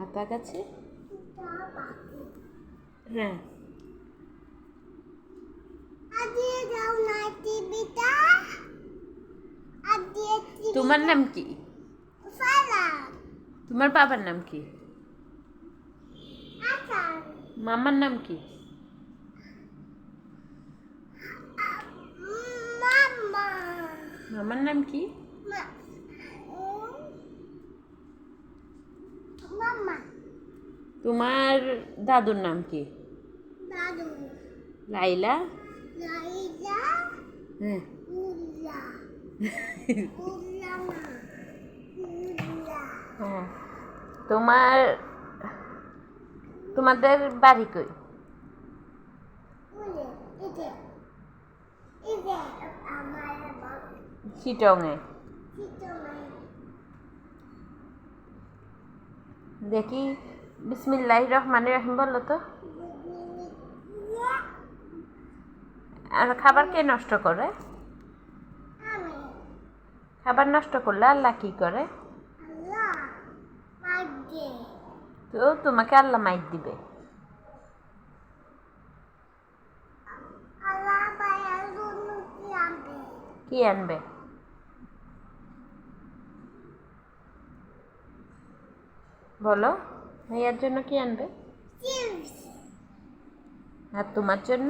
আতা গাছে? হ্যাঁ। তোমার নাম কি? তোমার বাবার নাম কি? মামার নাম কি? মামার নাম কি? তোমার দাদুর নাম কি? লাইলা। হ্যাঁ। হ্যাঁ। তোমাদের বাড়ি কই? চিটংয়ে। দেখি বিসমিল্লাহির রহমানির রহিম বলো তো। আর খাবার কে নষ্ট করে? খাবার নষ্ট করলে আল্লাহ কি করে? তো তোমাকে আল্লাহ মাইর দিবে। কি আনবে? বলো, ভাইয়ার জন্য কি আনবে? আর তোমার জন্য?